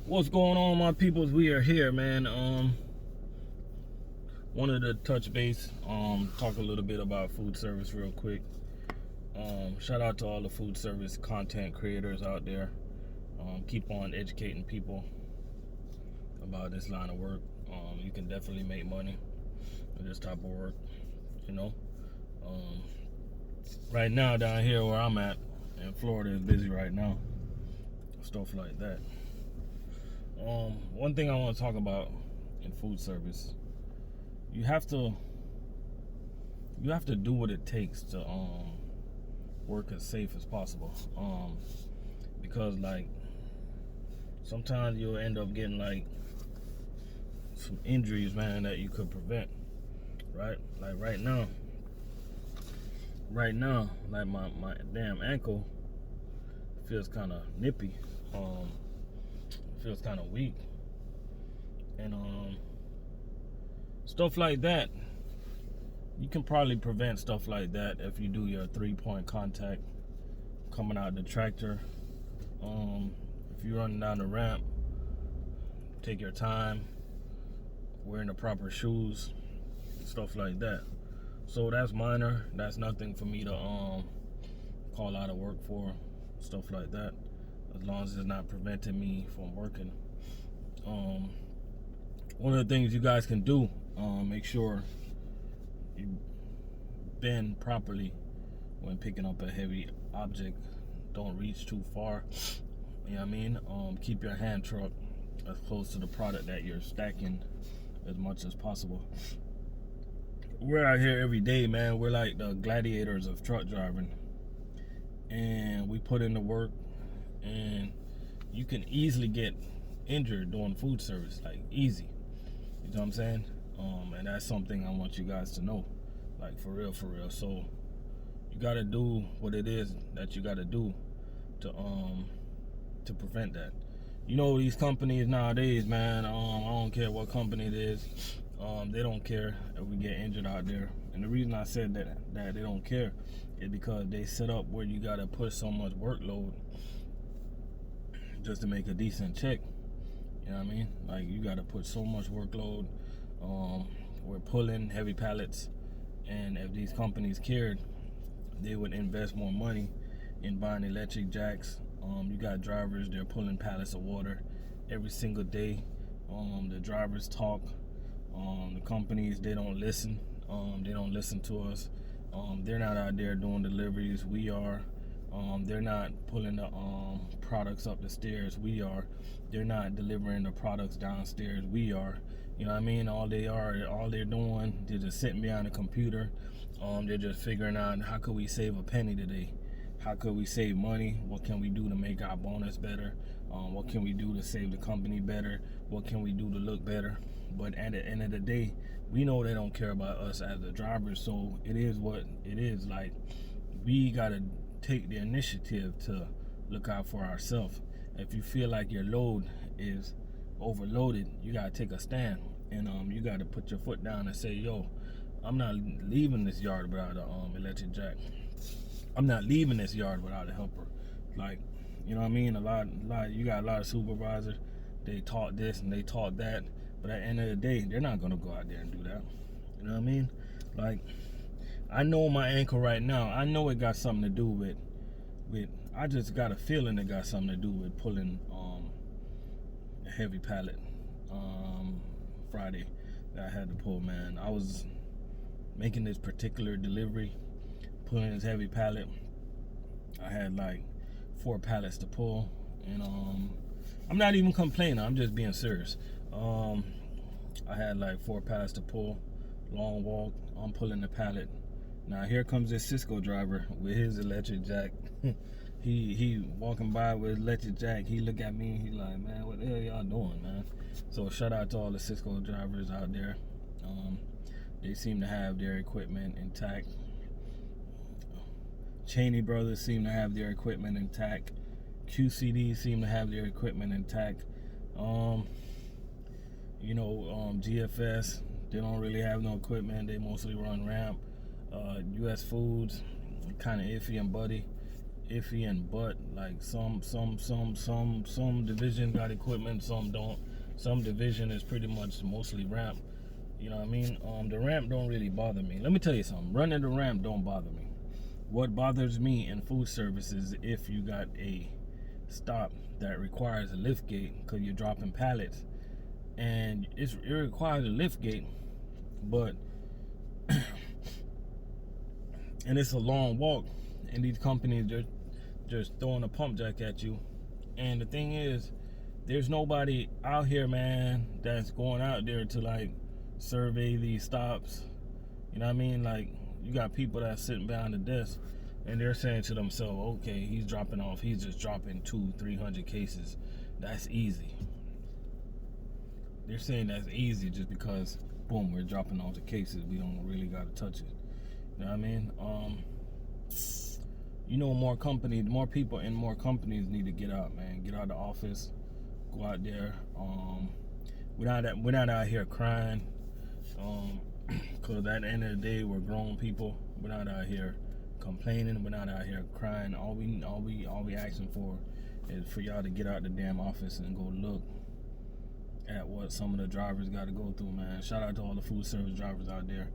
What's going on, my peoples? We are here, man. Wanted to touch base, talk a little bit about food service real quick. Shout out to all the food service content creators out there. Keep on educating people about this line of work. You can definitely make money with this type of work, you know. Right now down here where I'm at in Florida is busy right now. Stuff like that. One thing I want to talk about in food service, you have to do what it takes to work as safe as possible. Because like sometimes you'll end up getting like some injuries, man, that you could prevent. Right? Like right now, like my damn ankle feels kind of nippy. Feels kind of weak, and stuff like that. You can probably prevent stuff like that if you do your 3-point contact coming out the tractor. If you're running down the ramp, take your time, wearing the proper shoes, stuff like that. So that's minor. That's nothing for me to call out of work for, stuff like that. As long as it's not preventing me from working. One of the things you guys can do, make sure you bend properly when picking up a heavy object. Don't reach too far. You know what I mean? Keep your hand truck as close to the product that you're stacking as much as possible. We're out here every day, man. We're like the gladiators of truck driving, and we put in the work, and you can easily get injured doing food service, like easy. You know what I'm saying? And that's something I want you guys to know, like for real. So you gotta do what it is that you gotta do to prevent that. You know, these companies nowadays, man, I don't care what company it is, they don't care if we get injured out there. And the reason I said that they don't care is because they set up where you gotta push so much workload just to make a decent check. You know what I mean? Like, you gotta put so much workload. We're pulling heavy pallets, and if these companies cared, they would invest more money in buying electric jacks. You got drivers, they're pulling pallets of water every single day. The drivers talk. The companies, they don't listen. They don't listen to us. They're not out there doing deliveries. We are. They're not pulling the products up the stairs. We are. They're not delivering the products downstairs. We are. You know what I mean? All they're doing, they're just sitting behind a computer. They're just figuring out, how could we save a penny today? How could we save money? What can we do to make our bonus better? What can we do to save the company better? What can we do to look better? But at the end of the day, we know they don't care about us as the drivers, so it is what it is. Like, we gotta take the initiative to look out for ourselves. If you feel like your load is overloaded, you gotta take a stand, and you gotta put your foot down and say, yo, I'm not leaving this yard without a electric jack. I'm not leaving this yard without a helper. Like, you know what I mean? You got a lot of supervisors, they taught this and they taught that, but at the end of the day, they're not gonna go out there and do that. You know what I mean? Like, I know my ankle right now, I know it got something to do with I just got a feeling it got something to do with pulling a heavy pallet Friday that I had to pull, man. I was making this particular delivery, pulling this heavy pallet. I had like 4 pallets to pull, and I'm not even complaining, I'm just being serious. I had like 4 pallets to pull, long walk, I'm pulling the pallet. Now here comes this Cisco driver with his electric jack. he walking by with his electric jack. He look at me, he like, man, what the hell y'all doing, man? So shout out to all the Cisco drivers out there. They seem to have their equipment intact. Cheney Brothers seem to have their equipment intact. QCD seem to have their equipment intact. GFS, they don't really have no equipment. They mostly run ramp. US Foods, kind of iffy and buddy. iffy and but. Like some division got equipment, some don't. Some division is pretty much mostly ramp. You know what I mean? The ramp don't really bother me. Let me tell you something. Running the ramp don't bother me. What bothers me in food service is if you got a stop that requires a lift gate because you're dropping pallets, and it requires a lift gate, but and it's a long walk, and these companies just throwing a pump jack at you. And the thing is, there's nobody out here, man, that's going out there to like survey these stops. You know what I mean? Like, you got people that's sitting behind the desk and they're saying to themselves, okay, he's dropping off, he's just dropping 200-300 cases. That's easy. They're saying that's easy just because, boom, we're dropping off the cases. We don't really got to touch it. You know what I mean? More companies, more people in more companies need to get out, man. Get out of the office, go out there. We're not out here crying. Because at the end of the day, we're grown people. We're not out here complaining. We're not out here crying. All we asking for is for y'all to get out the damn office and go look at what some of the drivers got to go through, man. Shout out to all the food service drivers out there,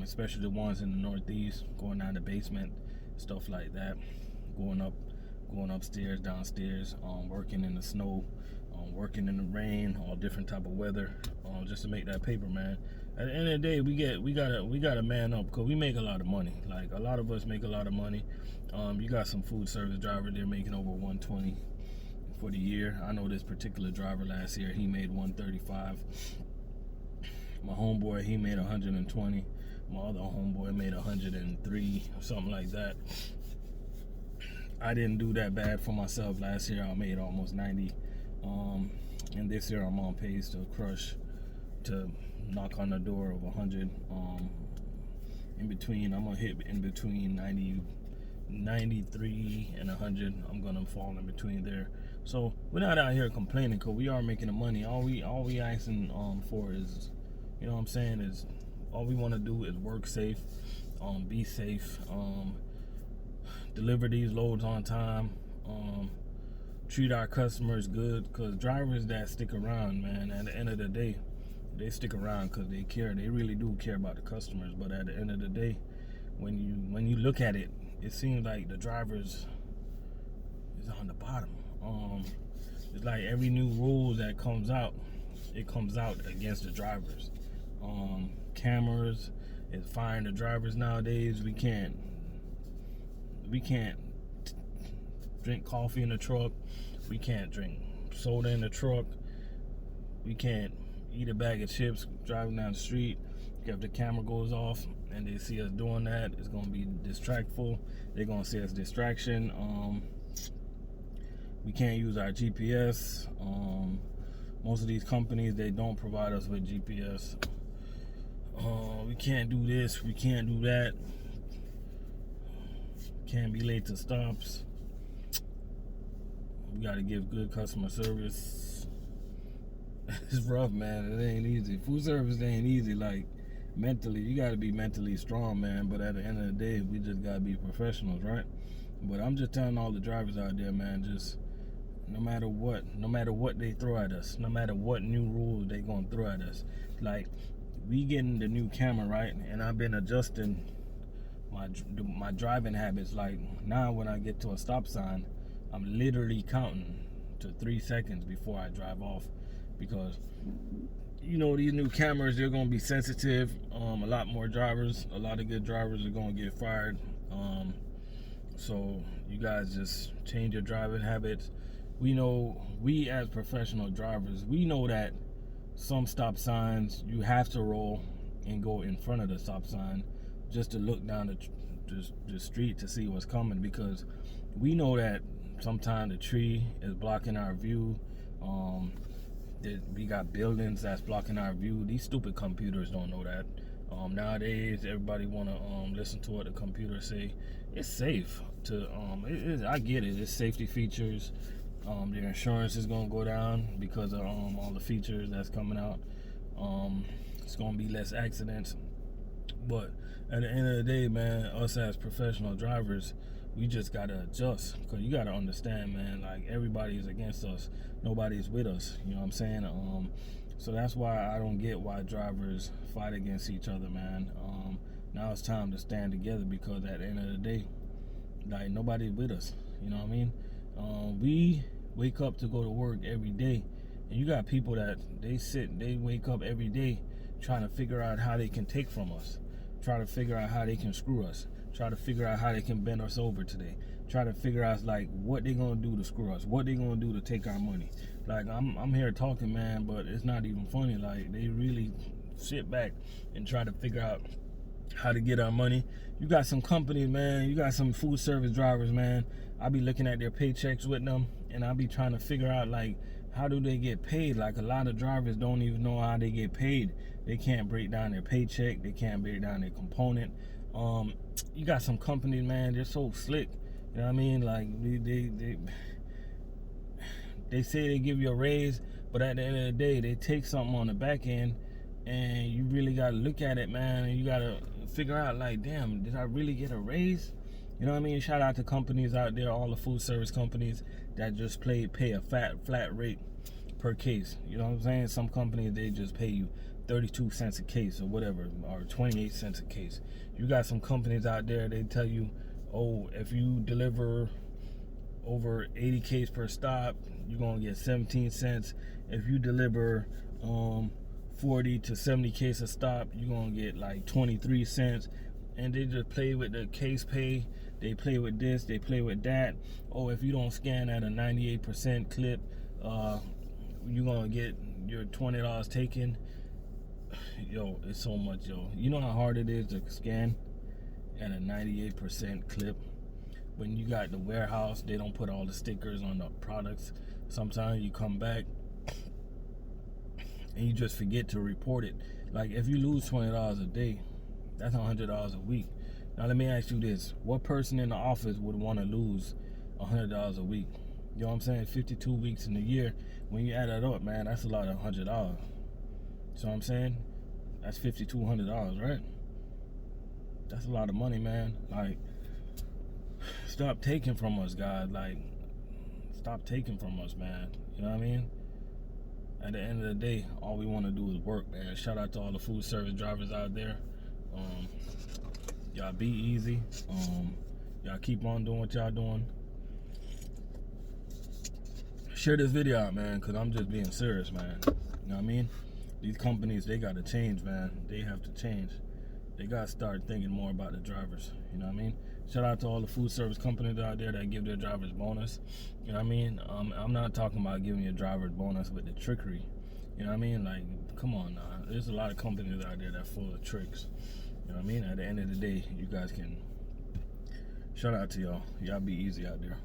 especially the ones in the Northeast, going down the basement, stuff like that, going upstairs, downstairs, working in the snow, working in the rain, all different type of weather, just to make that paper, man. At the end of the day, we gotta man up, because we make a lot of money. Like, a lot of us make a lot of money. You got some food service drivers, they're making over 120 for the year. I know this particular driver last year, he made 135. My homeboy, he made 120. My other homeboy made 103, or something like that. I didn't do that bad for myself. Last year I made almost 90. And this year I'm on pace to knock on the door of 100. I'm gonna hit in between 93 and 100. I'm gonna fall in between there. So we're not out here complaining, because we are making the money. All we asking for is, you know what I'm saying, is all we want to do is work safe, be safe, deliver these loads on time, treat our customers good, because drivers that stick around, man, at the end of the day, they stick around because they care. They really do care about the customers. But at the end of the day, when you look at it, it seems like the drivers is on the bottom. It's like every new rule that comes out, it comes out against the drivers. Cameras is firing the drivers nowadays. We can't drink coffee in the truck. We can't drink soda in the truck. We can't eat a bag of chips driving down the street. If the camera goes off and they see us doing that, it's gonna be distractful. They're gonna see us distraction. We can't use our GPS. Most of these companies, they don't provide us with GPS. We can't do this, we can't do that. Can't be late to stops. We gotta give good customer service. It's rough, man. It ain't easy. Food service ain't easy. Like, mentally, you gotta be mentally strong, man. But at the end of the day, we just gotta be professionals, right? But I'm just telling all the drivers out there, man, just no matter what they throw at us, no matter what new rules they gonna throw at us, like, we getting the new camera, right? And I've been adjusting my driving habits. Like, now when I get to a stop sign, I'm literally counting to 3 seconds before I drive off, because these new cameras, they're gonna be sensitive. A lot more drivers, a lot of good drivers are gonna get fired. So you guys just change your driving habits. We as professional drivers, we know that some stop signs you have to roll and go in front of the stop sign just to look down the street to see what's coming, because we know that sometimes the tree is blocking our view. We got buildings that's blocking our view. These stupid computers don't know that. Nowadays, everybody want to listen to what the computers say. It's safe to I get it. It's safety features. Their insurance is gonna go down because of all the features that's coming out. It's gonna be less accidents. But at the end of the day, man, us as professional drivers, we just gotta adjust, because you gotta understand, man, like everybody's against us, nobody's with us, you know what I'm saying? So that's why I don't get why drivers fight against each other, man. Now it's time to stand together, because at the end of the day, like, nobody's with us, you know what I mean? We wake up to go to work every day, and you got people that they wake up every day trying to figure out how they can take from us, try to figure out how they can screw us, try to figure out how they can bend us over today, try to figure out like what they gonna do to screw us, what they gonna do to take our money. Like, I'm here talking, man, but it's not even funny. Like, they really sit back and try to figure out how to get our money. You got some companies, man, you got some food service drivers, man, I be looking at their paychecks with them, and I be trying to figure out, like, how do they get paid? Like, a lot of drivers don't even know how they get paid. They can't break down their paycheck, they can't break down their component. You got some companies, man, they're so slick, you know what I mean? Like, they say they give you a raise, but at the end of the day, they take something on the back end, and you really gotta look at it, man, and you gotta figure out, like, damn, did I really get a raise? You know what I mean? Shout out to companies out there, all the food service companies that just pay a flat rate per case. You know what I'm saying? Some companies, they just pay you 32 cents a case or whatever, or 28 cents a case. You got some companies out there, they tell you, oh, if you deliver over 80 cases per stop, you're gonna get 17 cents. If you deliver 40 to 70 cases a stop, you're gonna get like 23 cents. And they just play with the case pay, they play with this, they play with that. Oh, if you don't scan at a 98% clip, you're gonna get your $20 taken. Yo, it's so much, yo. You know how hard it is to scan at a 98% clip? When you got the warehouse, they don't put all the stickers on the products. Sometimes you come back and you just forget to report it. Like, if you lose $20 a day, that's $100 a week. Now let me ask you this: what person in the office would want to lose $100 a week? You know what I'm saying? 52 weeks in a year. When you add that up, man, that's a lot of $100. So what I'm saying, that's $5,200, right? That's a lot of money, man. Like, stop taking from us, guys. Like, stop taking from us, man. You know what I mean? At the end of the day, all we want to do is work, man. Shout out to all the food service drivers out there. Y'all be easy. Y'all keep on doing what y'all doing. Share this video out, man, because I'm just being serious, man. You know what I mean? These companies, they got to change, man. They have to change. They got to start thinking more about the drivers. You know what I mean? Shout out to all the food service companies out there that give their drivers bonus. You know what I mean? I'm not talking about giving your drivers bonus with the trickery. You know what I mean? Like, come on now. There's a lot of companies out there that are full of tricks. You know what I mean? At the end of the day, you guys can... Shout out to y'all. Y'all be easy out there.